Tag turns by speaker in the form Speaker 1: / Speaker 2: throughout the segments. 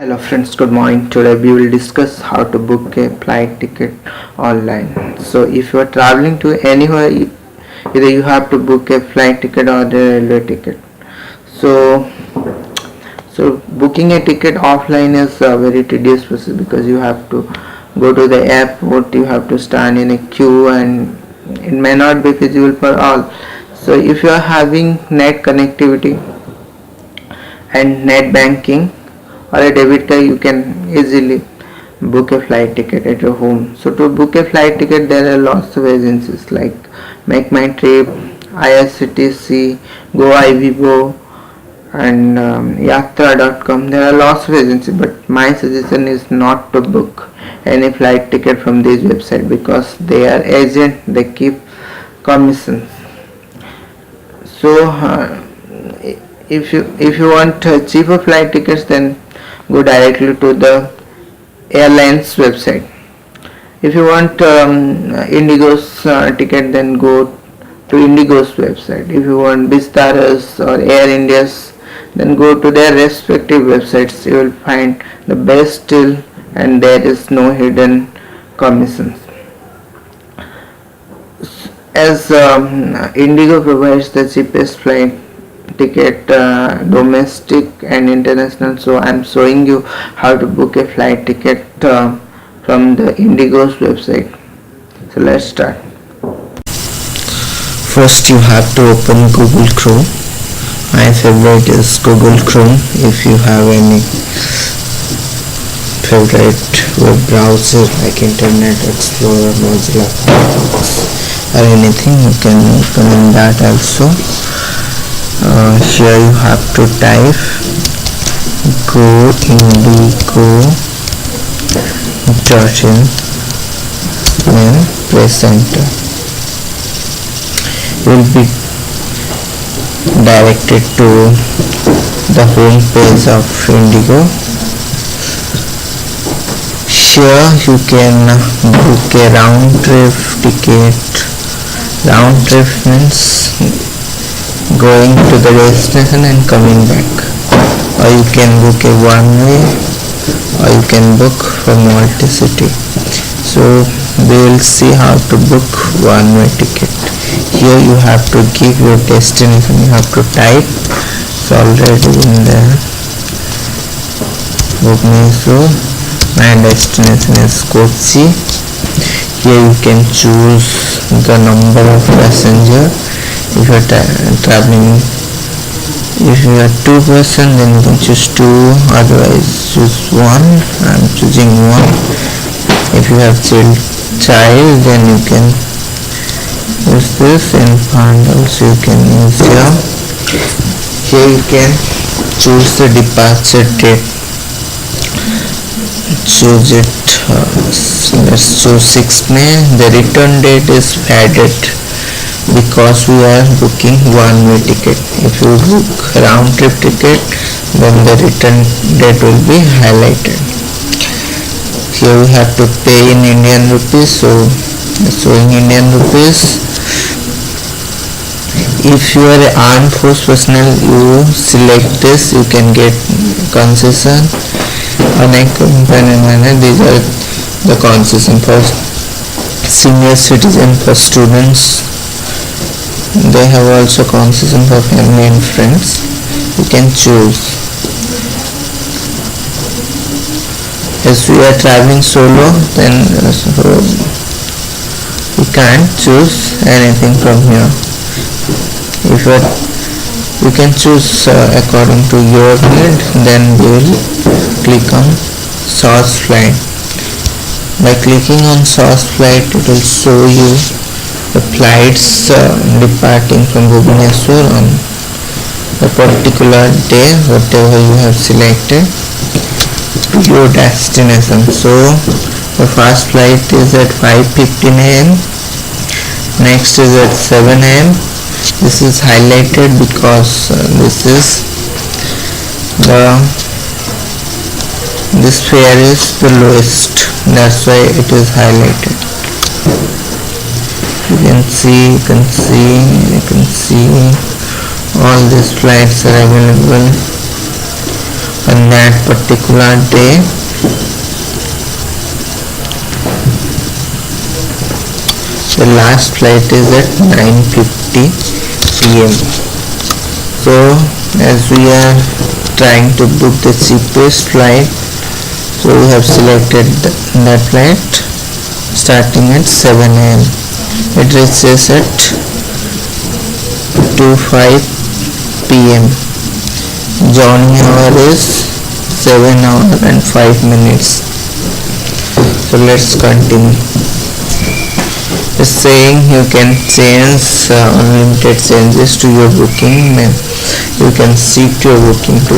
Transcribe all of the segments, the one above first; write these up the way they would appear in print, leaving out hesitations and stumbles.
Speaker 1: Hello friends, good morning. Today we will discuss how to book a flight ticket online. So if you are traveling to anywhere, either you have to book a flight ticket or the railway ticket. So booking a ticket offline is a very tedious process because you have to go to the airport, you have to stand in a queue, and it may not be feasible for all. So if you are having net connectivity and net banking or a debit card, you can easily book a flight ticket at your home. So to book a flight ticket, there are lots of agencies like Make My Trip, IRCTC, GoIbibo, and Yatra.com. There are lots of agencies, but my suggestion is not to book any flight ticket from this website because they are agent. They keep commissions. So if you want cheaper flight tickets, then go directly to the airlines website. If you want Indigo's ticket, then go to Indigo's website. If you want Vistara's or Air India's, then go to their respective websites. You will find the best deal and there is no hidden commissions. As Indigo provides the cheapest flight ticket, domestic and international, so I'm showing you how to book a flight ticket from the Indigo's website. So let's start. First you have to open Google Chrome. My favorite is Google Chrome. If you have any favorite web browser like Internet Explorer, Mozilla Firefox or anything, you can recommend that also. Here you have to type goindigo.in and press enter. You will be directed to the home page of Indigo. Here you can book a round trip ticket. Round trip means going to the destination and coming back, or you can book a one way, or you can book for multi-city. So we will see how to book one way ticket. Here you have to give your destination. You have to type. It's already in there. Bhubaneswar. My destination is Kochi. Here you can choose the number of passenger. If you are traveling, if you are 2 person, then you can choose 2, otherwise choose 1. I am choosing 1. If you have child, then you can use this. Infant also you can use here. Here you can choose the departure date. Choose it. Let's choose 6th May. The return date is added because we are booking one-way ticket. If you book round trip ticket, then the return date will be highlighted. Here we have to pay in Indian rupees, so showing Indian rupees. If you are an armed force personnel, you select this, you can get concession. These are the concession for senior citizen, for students. They have also concession for family and friends. You can choose. As we are traveling solo, then you can't choose anything from here. If you can choose according to your need, then we will click on source flight. By clicking on source flight, it will show you the flights departing from Bhubaneswar on a particular day, whatever you have selected, to your destination. So the first flight is at 5:15 am, next is at 7 am. This is highlighted because this fare is the lowest, that's why it is highlighted. You can see all these flights are available on that particular day. The last flight is at 9:50 p.m. So as we are trying to book the cheapest flight, so we have selected that flight starting at 7 a.m. It reaches at 2:05 p.m. Journey hour is 7 hours and 5 minutes. So let's continue. It's saying you can change unlimited changes to your booking. You can shift your booking to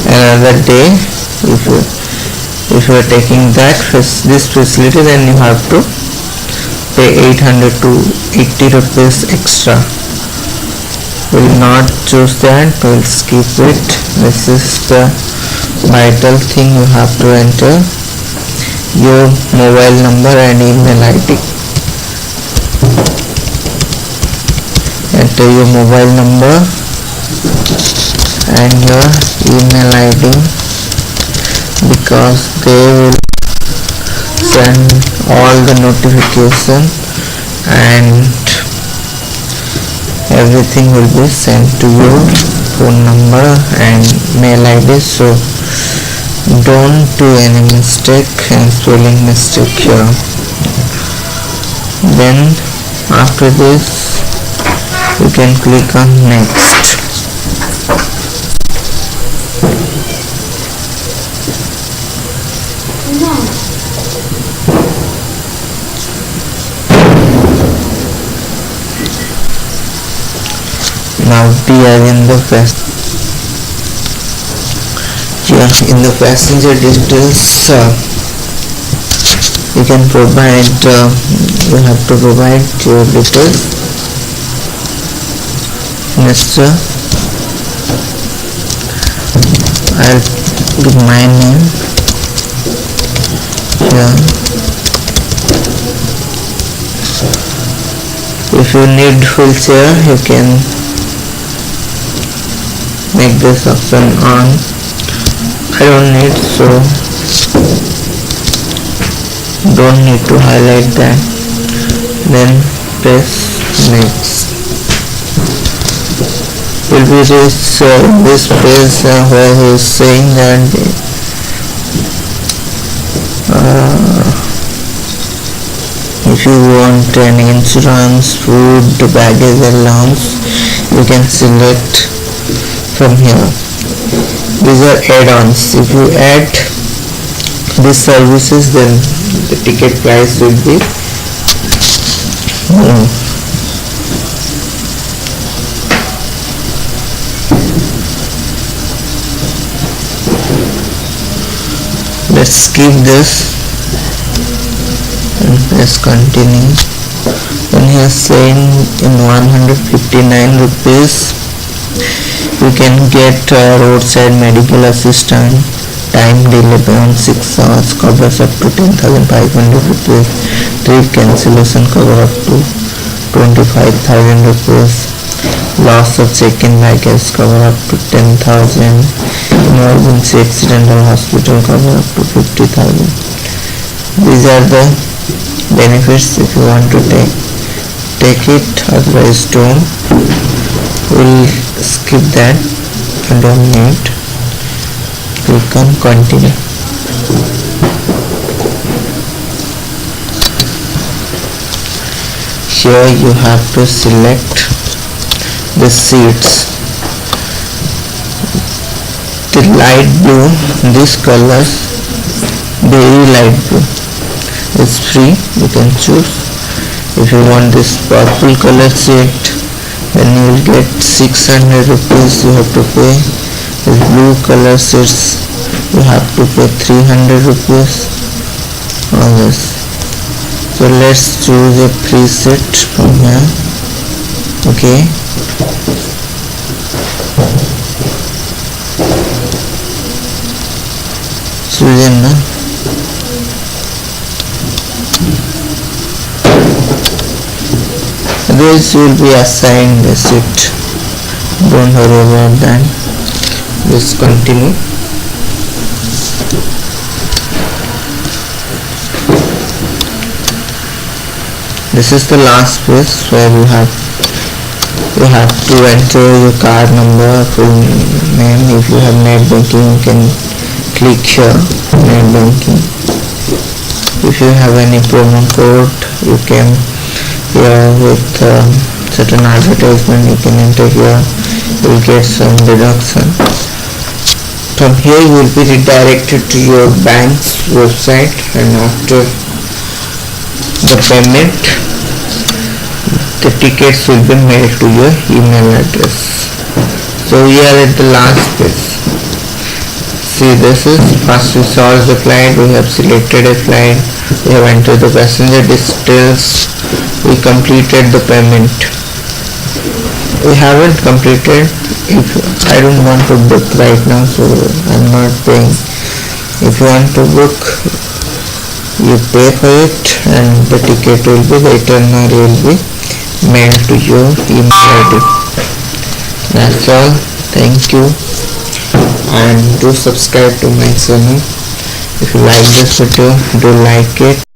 Speaker 1: another day. If you are taking this facility, then you have to pay 800 to 80 rupees extra. Will not choose that, will skip it. This is the vital thing. You have to enter your mobile number and email ID. Enter your mobile number and your email ID, because they will send all the notification and everything will be sent to your phone number and mail ID. So don't do any mistake and spelling mistake here. Then after this you can click on next. Now we are in the passenger details. You can provide you have to provide your details. Next, I'll give my name here. If you need wheelchair, you can make this option on. I don't need, so don't need to highlight that. Then press next. Will be this page where he is saying that if you want any insurance, food, baggage allowance, you can select from here. These are add-ons. If you add these services, then the ticket price will be more. Let's skip this and press continue. Then he is saying in 159 rupees you can get roadside medical assistant, time delay beyond 6 hours, covers up to 10,500 rupees, trip cancellation cover up to 25,000 rupees, loss of check-in baggage cover up to 10,000, emergency accidental hospital cover up to 50,000. These are the benefits. If you want to take it, otherwise don't. We'll skip that. I don't need. Click on continue. Here you have to select the seats. The light blue, this color, very light blue, it's free. You can choose. If you want this purple color seat, then you will get 600 rupees you have to pay. This blue color seats, you have to pay 300 rupees. All this. So let's choose a free seat from here. Okay. Choose now. This will be assigned a seat. Don't worry about that. Just continue. This is the last phase where you have to enter your card number, full name. If you have net banking, you can click here, net banking. If you have any promo code, you can here with certain advertisement, you can enter here, you will get some deduction. From here you will be redirected to your bank's website, and after the payment, the tickets will be mailed to your email address. So we are at the last phase. See, this is first we solve the flight, we have selected a flight, we have entered the passenger details, we completed the payment. We haven't completed. If I don't want to book right now, so I'm not paying. If you want to book, you pay for it, and the ticket will be, the itinerary will be mailed to your email ID. That's all. Thank you, and do subscribe to my channel. If you like this video, do like it.